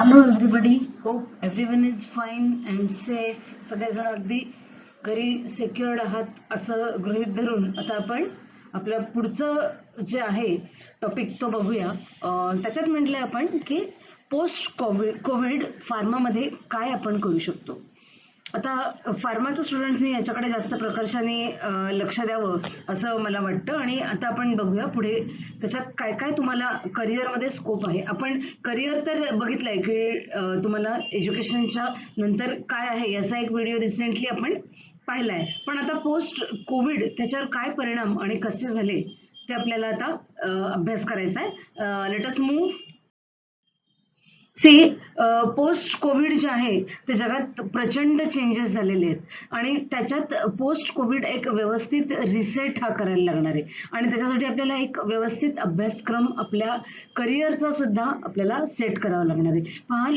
Hello everybody, hope everyone is fine and safe. सगळेजण अगदी घरी सेक्युअर्ड आहात असं गृहीत धरून आता आपण आपलं पुढचं जे आहे टॉपिक तो बघूया. त्याच्यात म्हटलंय आपण की पोस्ट कोविड फार्मामध्ये काय आपण करू शकतो. आता फार्माच्या स्टुडंट्सनी याच्याकडे जास्त प्रकर्षाने लक्ष द्यावं असं मला वाटतं. आणि आता आपण बघूया पुढे त्याच्यात काय काय तुम्हाला करिअरमध्ये स्कोप आहे. आपण करिअर तर बघितलंय की तुम्हाला एज्युकेशनच्या नंतर काय आहे याचा एक व्हिडिओ रिसेंटली आपण पाहिलाय. पण आता पोस्ट कोविड त्याच्यावर काय परिणाम आणि कसे झाले ते आपल्याला आता अभ्यास करायचा आहे. Let us move. See, post covid जे आहे ते जगात प्रचंड चेंजेस झालेले आहेत आणि त्याच्यात पोस्ट कोविड एक व्यवस्थित रिसेट हा करायला लागणार आहे. आणि त्याच्यासाठी आपल्याला एक व्यवस्थित अभ्यासक्रम आपल्या करिअरचा सुद्धा आपल्याला सेट करावा लागणार आहे. पहा,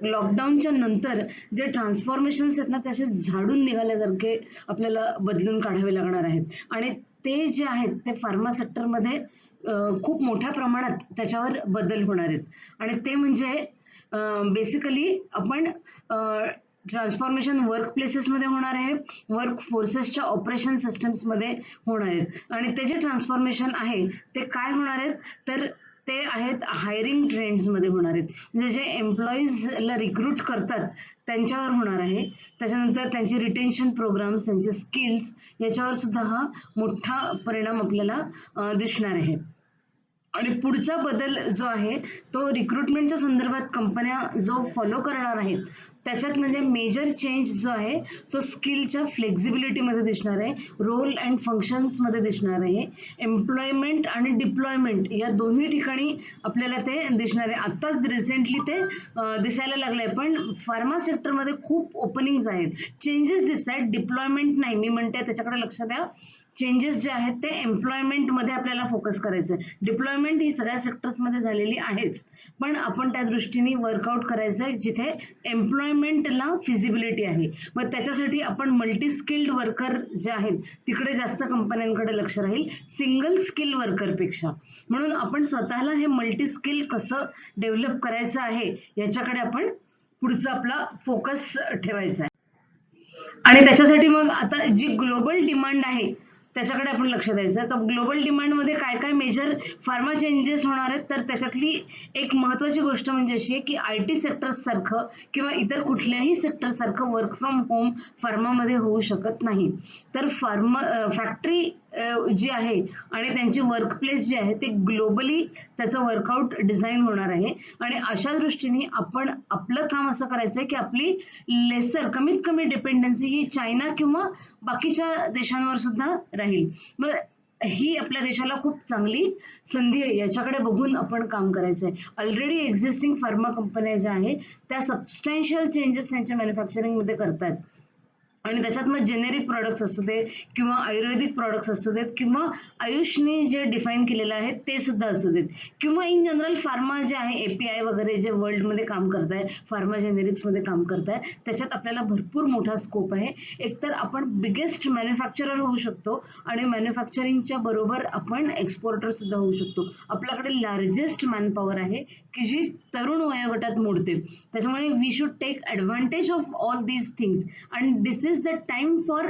लॉकडाऊनच्या नंतर जे ट्रान्सफॉर्मेशन्स आहेत ना ते असे झाडून निघाल्यासारखे आपल्याला बदलून काढावे लागणार आहेत. आणि ते जे आहेत ते फार्मा सेक्टरमध्ये खूप मोठ्या प्रमाणात त्याच्यावर बदल होणार आहेत. आणि ते म्हणजे बेसिकली आपण ट्रान्सफॉर्मेशन वर्क प्लेसेसमध्ये होणार आहे, वर्क फोर्सेसच्या ऑपरेशन सिस्टम्समध्ये होणार आहेत. आणि ते जे ट्रान्सफॉर्मेशन आहे ते काय होणार आहेत तर ते आहेत हायरिंग ट्रेंड्समध्ये होणार आहेत. म्हणजे जे एम्प्लॉईजला रिक्रूट करतात त्यांच्यावर होणार आहे. त्याच्यानंतर त्यांचे रिटेन्शन प्रोग्राम्स, त्यांचे स्किल्स याच्यावर सुद्धा हा मोठा परिणाम आपल्याला दिसणार आहे. आणि पुढचा बदल जो आहे तो रिक्रुटमेंटच्या संदर्भात कंपन्या जो फॉलो करणार आहेत त्याच्यात म्हणजे मेजर चेंज जो आहे तो स्किलच्या फ्लेक्झिबिलिटीमध्ये दिसणार आहे, रोल अँड फंक्शन्समध्ये दिसणार आहे, एम्प्लॉयमेंट आणि डिप्लॉयमेंट या दोन्ही ठिकाणी आपल्याला ते दिसणार आहे. आत्ताच रिसेंटली ते दिसायला लागलंय, पण फार्मा सेक्टरमध्ये खूप ओपनिंग्स आहेत, चेंजेस दिसत आहेत. डिप्लॉयमेंट नाही, मी म्हणते त्याच्याकडे लक्ष द्या. चेंजेस जे आहेत ते एम्प्लॉयमेंटमध्ये आपल्याला फोकस करायचं आहे. डिप्लॉयमेंट ही सगळ्या सेक्टर्समध्ये झालेली आहेच, पण आपण त्या दृष्टीने वर्कआउट करायचं आहे जिथे एम्प्लॉयमेंटला फिजिबिलिटी आहे. मग त्याच्यासाठी आपण मल्टी स्किल्ड वर्कर जे आहेत तिकडे जास्त कंपन्यांकडे लक्ष राहील सिंगल स्किल वर्करपेक्षा. म्हणून आपण स्वतःला हे मल्टी स्किल कसं डेव्हलप करायचं आहे याच्याकडे आपण पुढचा आपला फोकस ठेवायचा आहे. आणि त्याच्यासाठी मग आता जी ग्लोबल डिमांड आहे त्याच्याकडे आपण लक्ष द्यायचं. तर ग्लोबल डिमांडमध्ये काय काय मेजर फार्मा चेंजेस होणार आहेत तर त्याच्यातली एक महत्वाची गोष्ट म्हणजे अशी आहे की IT सेक्टर सारखं किंवा इतर कुठल्याही सेक्टर सारखं वर्क फ्रॉम होम फार्मामध्ये होऊ शकत नाही. तर फॅक्टरी जी आहे आणि त्यांची वर्क प्लेस जे आहे ते ग्लोबली त्याचं वर्कआउट डिझाईन होणार आहे. आणि अशा दृष्टीने आपण आपलं काम असं करायचं आहे की आपली लेसर कमीत कमी डिपेंडन्सी ही चायना किंवा बाकीच्या देशांवर सुद्धा राहील. मग ही आपल्या देशाला खूप चांगली संधी आहे, याच्याकडे बघून आपण काम करायचं आहे. ऑलरेडी एक्झिस्टिंग फार्मा कंपन्या ज्या आहेत त्या सबस्टॅन्शियल चेंजेस त्यांच्या मॅन्युफॅक्चरिंगमध्ये करतात. आणि त्याच्यात मग जेनेरिक प्रॉडक्ट्स असू दे किंवा आयुर्वेदिक प्रॉडक्ट्स असू देत किंवा आयुषने जे डिफाईन केलेलं आहे ते सुद्धा असू देत किंवा इन जनरल फार्मा जे आहे API वगैरे जे वर्ल्डमध्ये काम करत आहे, फार्मा जेनेरिक्समध्ये काम करत आहे, त्याच्यात आपल्याला भरपूर मोठा स्कोप आहे. एकतर आपण बिगेस्ट मॅन्युफॅक्चरर होऊ शकतो आणि मॅन्युफॅक्चरिंगच्या बरोबर आपण एक्सपोर्टर सुद्धा होऊ शकतो. आपल्याकडे लार्जेस्ट मॅनपॉवर आहे की जी तरुण वयोगटात मोडते. त्याच्यामुळे we should take advantage of all these things and this is the time for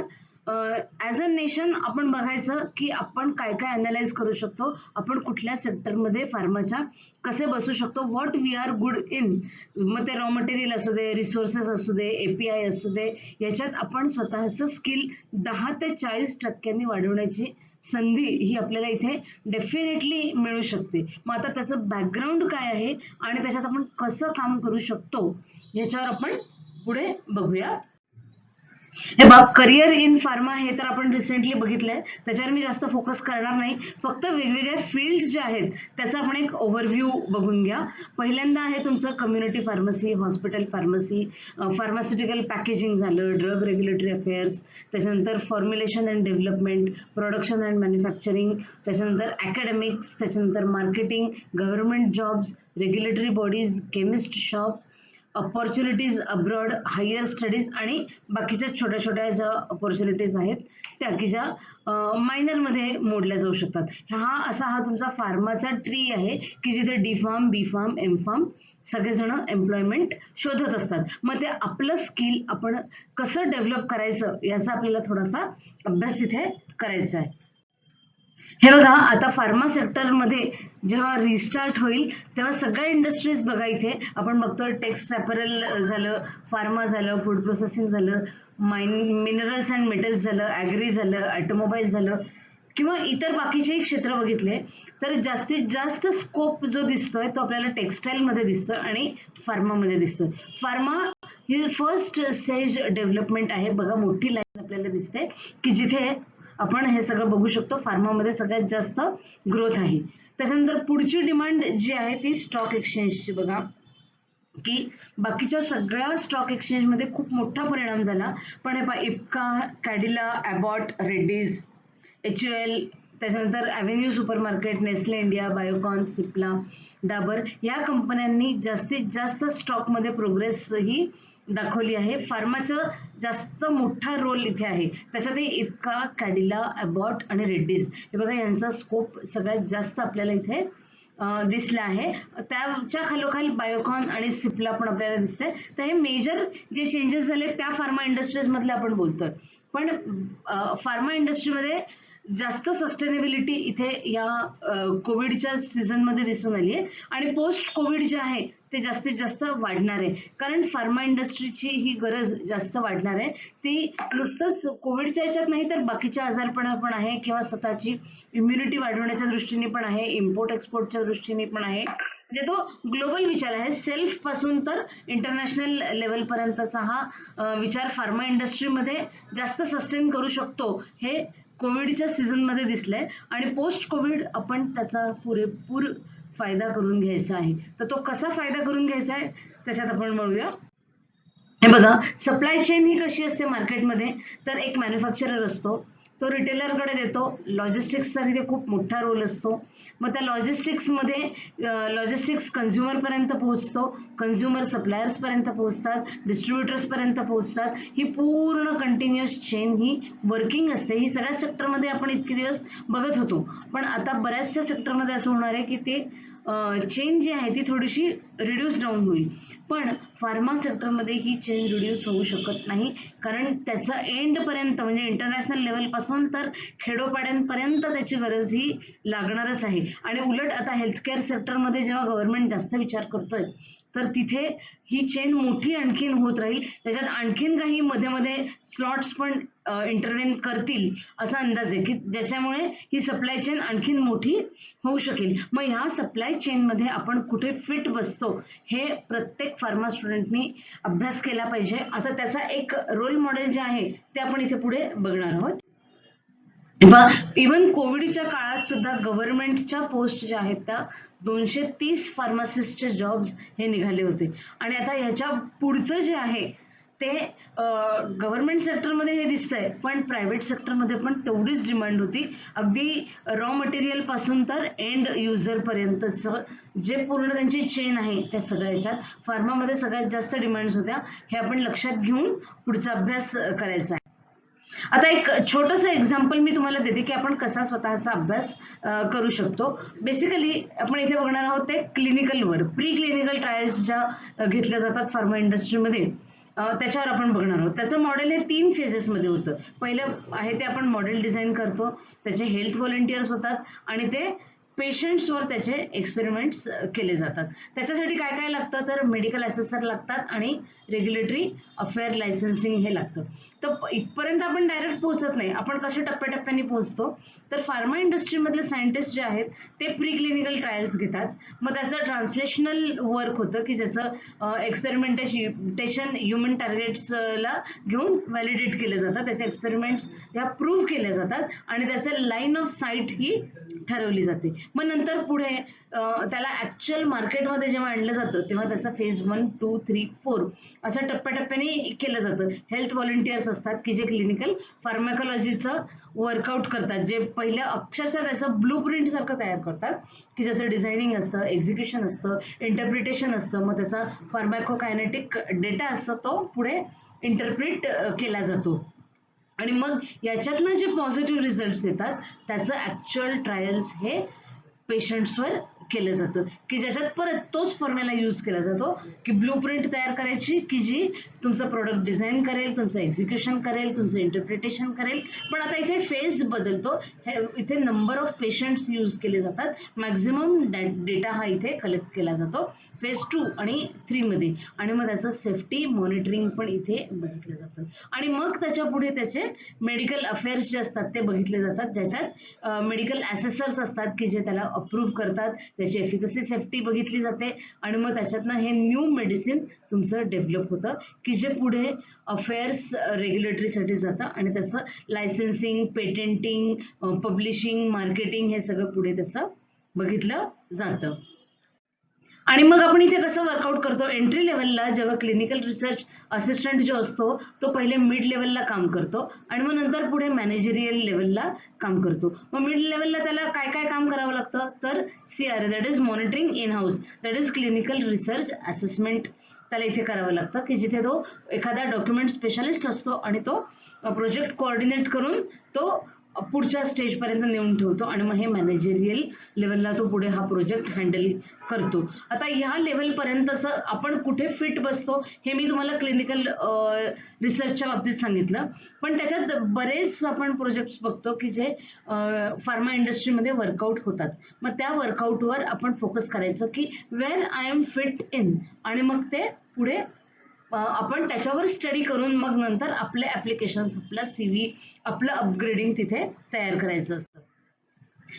as a nation आपण बघायचं की आपण काय काय अनालाइज करू शकतो, आपण कुठल्या सेक्टरमध्ये फार्माच्या कसे बसू शकतो, what we are good in. मग ते रॉ मटेरियल असू दे, रिसोर्सेस असू दे, API असू दे, याच्यात आपण स्वतःचं स्किल 10 ते 40% वाढवण्याची संधी ही आपल्याला इथे डेफिनेटली मिळू शकते. मग आता त्याचं बॅकग्राऊंड काय आहे आणि त्याच्यात आपण कसं काम करू शकतो याच्यावर आपण पुढे बघूया. हे बघ, करिअर इन फार्मा हे तर आपण रिसेंटली बघितलंय, त्याच्यावर मी जास्त फोकस करणार नाही. फक्त वेगवेगळ्या फील्ड जे आहेत त्याचा आपण एक ओव्हरव्ह्यू बघून घ्या. पहिल्यांदा आहे तुमचं community pharmacy, hospital pharmacy, pharmaceutical packaging झालं, ड्रग रेग्युलेटरी अफेअर्स, त्याच्यानंतर formulation and development, production and manufacturing, त्याच्यानंतर अकॅडमिक्स, त्याच्यानंतर marketing, government jobs, regulatory bodies, chemist shop, opportunities abroad, higher studies आणि बाकीच्या छोट्या छोट्या ज्या अपॉर्च्युनिटीज आहेत त्या की ज्या मायनरमध्ये मोडल्या जाऊ शकतात. हा तुमचा फार्माचा ट्री आहे की जिथे डी फार्म, बी फार्म, एम फार्म सगळेजण एम्प्लॉयमेंट शोधत असतात. मग ते आपलं स्किल आपण कसं डेव्हलप करायचं याचा आपल्याला थोडासा अभ्यास इथे करायचा आहे. हे बघा, आता फार्मा सेक्टरमध्ये जेव्हा रिस्टार्ट होईल तेव्हा सगळ्या इंडस्ट्रीज बघा, इथे आपण बघतो टेक्स्ट अपॅरल झालं, फार्मा झालं, फूड प्रोसेसिंग झालं, मिनरल्स अँड मेटल्स झालं, ॲग्री झालं, ऑटोमोबाईल झालं किंवा इतर बाकीचे क्षेत्र बघितले तर जास्तीत जास्त स्कोप जो दिसतोय तो आपल्याला टेक्सटाईल मध्ये दिसतोय आणि फार्मामध्ये दिसतोय. फार्मा ही फर्स्ट स्टेज डेव्हलपमेंट आहे. बघा, मोठी लाईन आपल्याला दिसते की जिथे आपण हे सगळं बघू शकतो. फार्मामध्ये सगळ्यात जास्त ग्रोथ आहे. त्याच्यानंतर पुढची डिमांड जी आहे ती स्टॉक एक्सचेंजची. बघा की बाकीच्या सगळ्या स्टॉक एक्सचेंजमध्ये खूप मोठा परिणाम झाला, पण हे इप्का, कॅडिला, ॲबॉट, रेड्डीज, HUL, त्याच्यानंतर avenue supermarket, Nestle India, Biocon, Cipla, Dabur या कंपन्यांनी जास्तीत जास्त स्टॉकमध्ये प्रोग्रेस ही दाखवली आहे. फार्माचं जास्त मोठा रोल इथे आहे. त्याच्यातही इप्का, कॅडिला, ॲबॉट आणि रेड्डीज हे बघा, यांचा स्कोप सगळ्यात जास्त आपल्याला इथे दिसला आहे. त्याच्या खालोखाल बायोकॉन आणि सिप्ला पण आपल्याला दिसतंय. तर हे मेजर जे चेंजेस झाले त्या फार्मा इंडस्ट्रीज मधले आपण बोलतोय. पण फार्मा इंडस्ट्रीमध्ये जास्त सस्टेनेबिलिटी इथे या कोविडच्या सीझन मध्ये दिसून आली आहे आणि पोस्ट कोविड जे आहे ते जास्तीत जास्त वाढणार आहे. कारण फार्मा इंडस्ट्रीची ही गरज जास्त वाढणार आहे. ती नुसतंच कोविडच्या याच्यात नाही तर बाकीच्या आजारपणा पण आहे किंवा स्वतःची इम्युनिटी वाढवण्याच्या दृष्टीने पण आहे, इम्पोर्ट एक्सपोर्टच्या दृष्टीने पण आहे. म्हणजे तो ग्लोबल विचार आहे. सेल्फ पासून तर इंटरनॅशनल लेवल पर्यंतचा हा विचार फार्मा इंडस्ट्रीमध्ये जास्त सस्टेन करू शकतो हे कोविडच्या सीझन मध्ये दिसलंय आणि पोस्ट कोविड आपण त्याचा पुरेपूर फायदा करून घ्यायचा आहे. तर तो कसा फायदा करून घ्यायचा आहे त्याच्यात आपण बघूया. हे बघा, सप्लाय चेन ही कशी असते मार्केटमध्ये, तर एक मॅन्युफॅक्चरर असतो, तो रिटेलरकडे देतो. लॉजिस्टिक्सचा तिथे खूप मोठा रोल असतो. मग त्या लॉजिस्टिक्स कन्झ्युमर पर्यंत पोहोचतो, कन्झ्युमर सप्लायर्स पर्यंत पोहोचतात, डिस्ट्रीब्युटर्स पर्यंत पोहोचतात. ही पूर्ण कंटिन्युअस चेन ही वर्किंग असते. ही सगळ्या सेक्टरमध्ये आपण इतके दिवस बघत होतो, पण आता बऱ्याचशा सेक्टरमध्ये असं होणार आहे की ते चेन जी आहे ती थोडीशी रिड्यूस डाऊन होईल. पण फार्मा सेक्टरमध्ये ही चेन रिड्यूस होऊ शकत नाही, कारण त्याचा एंड पर्यंत म्हणजे इंटरनॅशनल लेवल पासून तर खेडोपाड्यांपर्यंत त्याची गरज ही लागणारच आहे. आणि उलट आता हेल्थकेअर सेक्टरमध्ये जेव्हा गव्हर्नमेंट जास्त विचार करतोय तर तिथे ही चेन मोठी आणखीन होत राहील. त्याच्यात आणखीन काही मध्ये मध्ये स्लॉट्स पण इंटरव्हेन करतील असा अंदाज आहे की ज्याच्यामुळे ही सप्लाय चेन आणखीन मोठी होऊ शकेल. मग ह्या सप्लाय चेन मध्ये आपण कुठे फिट बसतो हे प्रत्येक फार्मा स्टुडंटनी अभ्यास केला पाहिजे. आता त्याचा एक रोल मॉडेल जे आहे ते आपण इथे पुढे बघणार आहोत. इव्हन कोविडच्या काळात सुद्धा गव्हर्नमेंटच्या पोस्ट ज्या आहेत त्या 230 फार्मासिस्टचे जॉब्स हे निघाले होते. आणि आता ह्याच्या पुढचं जे आहे ते गव्हर्नमेंट सेक्टरमध्ये हे दिसतंय, पण प्रायव्हेट सेक्टरमध्ये पण तेवढीच डिमांड होती. अगदी रॉ मटेरियल पासून तर एंड युजर पर्यंतचं जे पूर्ण त्यांची चेन आहे त्या सगळ्याच्यात फार्मामध्ये सगळ्यात जास्त डिमांड्स होत्या. हे आपण लक्षात घेऊन पुढचा अभ्यास करायचा आहे. आता एक छोटंसं एक्झाम्पल मी तुम्हाला देते की आपण कसा स्वतःचा अभ्यास करू शकतो. बेसिकली आपण इथे बघणार आहोत ते क्लिनिकलवर, प्री क्लिनिकल ट्रायल्स ज्या घेतल्या जातात फार्मा इंडस्ट्रीमध्ये त्याच्यावर आपण बघणार आहोत. त्याचं मॉडेल हे 3 फेजेसमध्ये होतं. पहिलं आहे ते आपण मॉडेल डिझाईन करतो, त्याचे हेल्थ व्हॉलंटियर्स होतात आणि ते पेशंट्सवर त्याचे एक्सपेरिमेंट्स केले जातात. त्याच्यासाठी काय काय लागतं तर मेडिकल असेसर लागतात आणि रेग्युलेटरी अफेअर लायसन्सिंग हे लागतं. तर इथपर्यंत आपण डायरेक्ट पोहोचत नाही, आपण कसे टप्प्याटप्प्याने पोहोचतो तर फार्मा इंडस्ट्रीमधले सायंटिस्ट जे आहेत ते प्री क्लिनिकल ट्रायल्स घेतात. मग त्याचं ट्रान्सलेशनल वर्क होतं की ज्याचं एक्सपेरिमेंटेशन ह्युमन टार्गेट्सला घेऊन व्हॅलिडेट केलं जातं, त्याचे एक्सपेरिमेंट्स ह्या प्रूव्ह केल्या जातात आणि त्याचं लाईन ऑफ साईट ही ठरवली जाते. मग नंतर पुढे त्याला ऍक्च्युअल मार्केटमध्ये जेव्हा आणलं जातं तेव्हा त्याचा फेज 1, 2, 3, 4 असं टप्प्याटप्प्याने केलं जातं. हेल्थ व्हॉलंटियर्स असतात की जे क्लिनिकल फार्माकोलॉजीचं वर्कआउट करतात, जे पहिल्या अक्षरशः त्याचं ब्लू प्रिंट सारखं तयार करतात की ज्याचं डिझायनिंग असतं, एक्झिक्युशन असतं, इंटरप्रिटेशन असतं, मग त्याचा फार्माकोकायनेटिक डेटा असतो तो पुढे इंटरप्रिट केला जातो. आणि मग याच्यातनं जे पॉझिटिव्ह रिझल्ट्स येतात त्याचं ऍक्च्युअल ट्रायल्स हे पेशंट्सवर केलं जातं की ज्याच्यात परत तोच फॉर्म्युला यूज केला जातो की ब्लू प्रिंट तयार करायची की जी तुमचं प्रोडक्ट डिझाईन करेल, तुमचं एक्झिक्युशन करेल, तुमचं इंटरप्रिटेशन करेल. पण आता इथे फेज बदलतो, इथे नंबर ऑफ पेशंट्स यूज केले जातात, मॅक्झिमम डेटा हा इथे कलेक्ट केला जातो फेज 2 आणि 3 मध्ये. आणि मग त्याचं सेफ्टी मॉनिटरिंग पण इथे बघितलं जातं. आणि मग त्याच्या पुढे त्याचे मेडिकल अफेअर्स जे असतात ते बघितले जातात, ज्याच्यात मेडिकल ॲसेसर्स असतात की जे त्याला अप्रूव्ह करतात, त्याची एफिकसी सेफ्टी बघितली जाते आणि मग त्याच्यातनं हे न्यू मेडिसिन तुमचं डेव्हलप होतं की जे पुढे अफेअर्स रेग्युलेटरीसाठी जातं आणि त्याचं लायसन्सिंग, पेटेंटिंग, पब्लिशिंग, मार्केटिंग हे सगळं पुढे त्याचं बघितलं जातं. आणि मग आपण इथे कसं वर्कआउट करतो, एंट्री लेवलला जेव्हा क्लिनिकल रिसर्च असिस्टंट जो असतो तो पहिले मिड लेवलला काम करतो आणि मग नंतर पुढे मॅनेजरियल लेवलला काम करतो. मग मिड लेवलला त्याला काय काय काम करावं लागतं, तर CRA that is monitoring in house, that is clinical research assessment त्याला इथे करावं लागतं की जिथे तो एखादा डॉक्युमेंट स्पेशालिस्ट असतो आणि तो प्रोजेक्ट कोऑर्डिनेट करून तो पुढच्या स्टेजपर्यंत नेऊन ठेवतो आणि मग हे मॅनेजरियल लेवलला तो पुढे हा प्रोजेक्ट हँडल करतो. आता ह्या लेवलपर्यंतचं आपण कुठे फिट बसतो हे मी तुम्हाला क्लिनिकल रिसर्चच्या बाबतीत सांगितलं, पण त्याच्यात बरेच आपण प्रोजेक्ट्स बघतो की जे फार्मा इंडस्ट्रीमध्ये वर्कआउट होतात. मग त्या वर्कआउटवर आपण फोकस करायचं की wear I am fit in आणि मग ते पुढे आपण त्याच्यावर स्टडी करून मग नंतर आपले ऍप्लिकेशन्स, आपला CV, आपलं अपग्रेडिंग तिथे तयार करायचं असतं.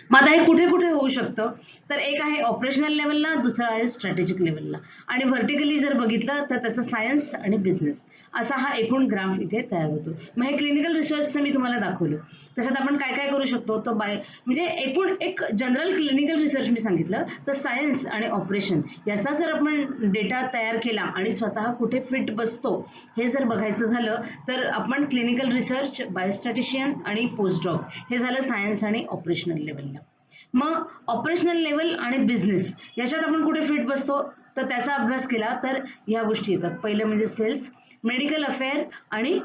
मग आता हे कुठे कुठे होऊ शकतं, तर एक आहे ऑपरेशनल लेवलला, दुसरं आहे स्ट्रॅटेजिक लेवलला. आणि व्हर्टिकली जर बघितलं तर त्याचं सायन्स आणि बिझनेस असा हा एकूण ग्राफ इथे तयार होतो. मग हे क्लिनिकल रिसर्चचं मी तुम्हाला दाखवलं, त्याच्यात आपण काय काय करू शकतो तो म्हणजे एकूण एक जनरल क्लिनिकल रिसर्च मी सांगितलं, तर सायन्स आणि ऑपरेशन याचा जर आपण डेटा तयार केला आणि स्वतः कुठे फिट बसतो हे जर बघायचं झालं तर आपण क्लिनिकल रिसर्च, बायोस्टॅटिशियन आणि पोस्टडॉक हे झालं सायन्स आणि ऑपरेशनल लेवलला. मग ऑपरेशनल लेवल आणि बिझनेस याच्यात आपण कुठे फिट बसतो, तर त्याचा अभ्यास केला तर ह्या गोष्टी येतात. पहिलं म्हणजे सेल्स, मेडिकल अफेअर आणि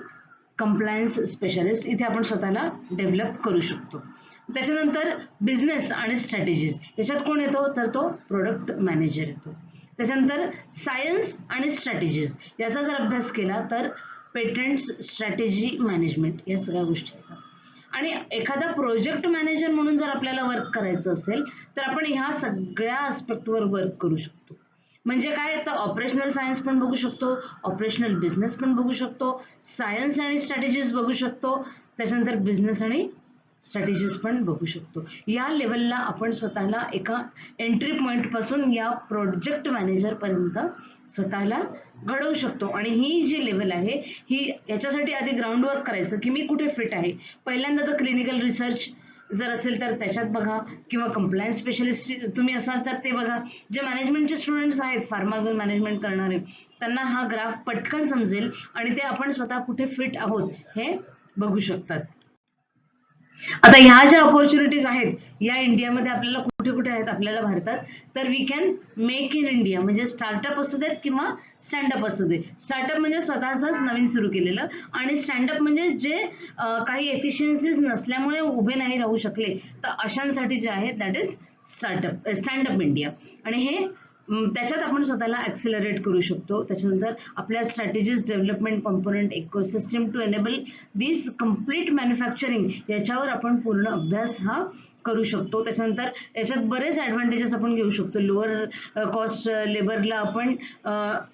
कंप्लायन्स स्पेशालिस्ट इथे आपण स्वतःला डेव्हलप करू शकतो. त्याच्यानंतर बिझनेस आणि स्ट्रॅटेजीज याच्यात कोण येतो, तर तो प्रोडक्ट मॅनेजर येतो. त्याच्यानंतर सायन्स आणि स्ट्रॅटेजीज याचा जर अभ्यास केला तर पेटंट्स, स्ट्रॅटेजी मॅनेजमेंट या सगळ्या गोष्टी येतात. आणि एखादा प्रोजेक्ट मॅनेजर म्हणून जर आपल्याला वर्क करायचं असेल तर आपण ह्या सगळ्या आस्पेक्टवर वर्क करू शकतो. म्हणजे काय, तर ऑपरेशनल सायन्स पण बघू शकतो, ऑपरेशनल बिझनेस पण बघू शकतो, सायन्स आणि स्ट्रॅटेजीज बघू शकतो, त्याच्यानंतर बिझनेस आणि स्ट्रॅटेजीज पण बघू शकतो. या लेवलला आपण स्वतःला एका एंट्री पॉइंट पासून या प्रोजेक्ट मॅनेजर पर्यंत स्वतःला घडवू शकतो. आणि ही जी लेवल आहे ही याच्यासाठी आधी ग्राउंड वर्क करायचं की मी कुठे फिट आहे. पहिल्यांदा तर क्लिनिकल रिसर्च जर असेल तर त्याच्यात बघा, किंवा कंप्लायन्स स्पेशलिस्ट तुम्ही असाल तर ते बघा. जे मॅनेजमेंटचे स्टुडंट्स आहेत, फार्मा मॅनेजमेंट करणारे, त्यांना हा ग्राफ पटकन समजेल आणि ते आपण स्वतः कुठे फिट आहोत हे बघू शकतात. आता ह्या ज्या ऑपॉर्च्युनिटीज आहेत या इंडियामध्ये आपल्याला कुठे कुठे आहेत आपल्याला भारतात, तर we can make in India म्हणजे स्टार्टअप असू देत किंवा स्टँडअप असू दे. स्टार्टअप म्हणजे स्वतःच नवीन सुरू केलेलं आणि स्टँडअप म्हणजे जे काही एफिशियन्सीज नसल्यामुळे उभे नाही राहू शकले तर अशांसाठी जे आहे दॅट इज स्टँडअप इंडिया. आणि हे त्याच्यात आपण स्वतःला ऍक्सिलरेट करू शकतो. त्याच्यानंतर आपल्या strategies development component ecosystem to enable this complete manufacturing याच्यावर आपण पूर्ण अभ्यास हा करू शकतो. त्याच्यानंतर याच्यात बरेच ऍडव्हान्टेजेस आपण घेऊ शकतो. लोअर कॉस्ट लेबरला आपण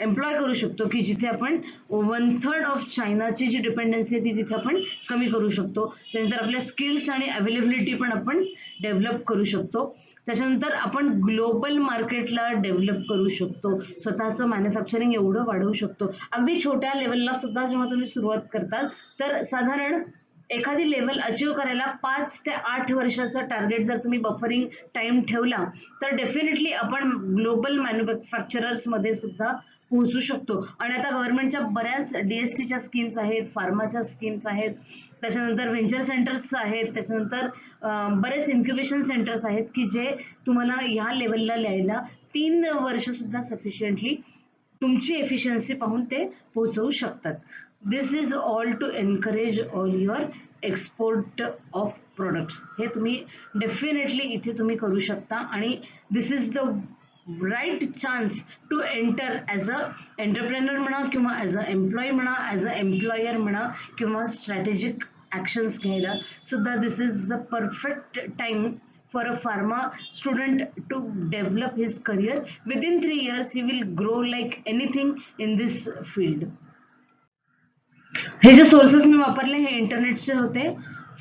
एम्प्लॉय करू शकतो की जिथे आपण 1/3 ऑफ चायनाची जी डिपेंडन्सी आहे ती तिथे आपण कमी करू शकतो. त्यानंतर आपल्या स्किल्स आणि अवेलेबिलिटी पण आपण डेव्हलप करू शकतो. त्याच्यानंतर आपण ग्लोबल मार्केटला डेव्हलप करू शकतो, स्वतःचं मॅन्युफॅक्चरिंग एवढं वाढवू शकतो. अगदी छोट्या लेवलला सुद्धा जेव्हा तुम्ही सुरुवात करताल तर साधारण एखादी लेवल अचीव करायला 5 ते 8 वर्षाचं टार्गेट जर तुम्ही बफरिंग टाइम ठेवला तर डेफिनेटली आपण ग्लोबल मॅन्युफॅक्चरर्स मध्ये सुद्धा पोहोचू शकतो. आणि आता गव्हर्नमेंटच्या बऱ्याच DSTच्या स्कीम्स आहेत, फार्माच्या स्कीम्स आहेत, त्याच्यानंतर व्हेंचर सेंटर्स आहेत, त्याच्यानंतर बरेच इन्क्युबेशन सेंटर्स आहेत की जे तुम्हाला ह्या लेवलला यायला 3 वर्ष सुद्धा सफिशियंटली तुमची एफिशियन्सी पाहून ते पोहोचवू शकतात. This is all to encourage all your export of products. हे तुम्ही डेफिनेटली इथे तुम्ही करू शकता आणि this is the right chance to enter as a entrepreneur म्हणा किंवा ॲज अ एम्प्लॉई म्हणा, ॲज अ एम्प्लॉयर म्हणा किंवा स्ट्रॅटेजिक ॲक्शन्स घ्यायला सुद्धा this is the perfect time for a pharma student to develop his career. Within 3 years he will grow like anything in this field. हे जे sources मी वापरले हे इंटरनेटचे होते,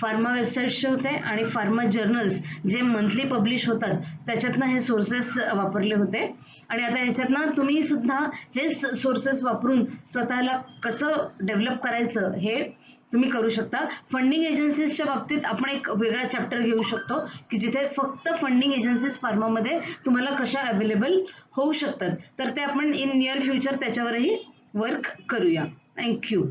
फार्मा वेबसाईट्सचे होते आणि फार्मा जर्नल्स जे मंथली पब्लिश होतात त्याच्यातनं हे सोर्सेस वापरले होते. आणि आता ह्याच्यातनं तुम्ही सुद्धा हेच सोर्सेस वापरून स्वतःला कसं डेव्हलप करायचं हे तुम्ही करू शकता. फंडिंग एजन्सीजच्या बाबतीत आपण एक वेगळा चॅप्टर घेऊ शकतो की जिथे फक्त फंडिंग एजन्सीज फार्मामध्ये तुम्हाला कशा अवेलेबल होऊ शकतात, तर ते आपण इन नियर फ्युचर त्याच्यावरही वर्क करूया. थँक्यू.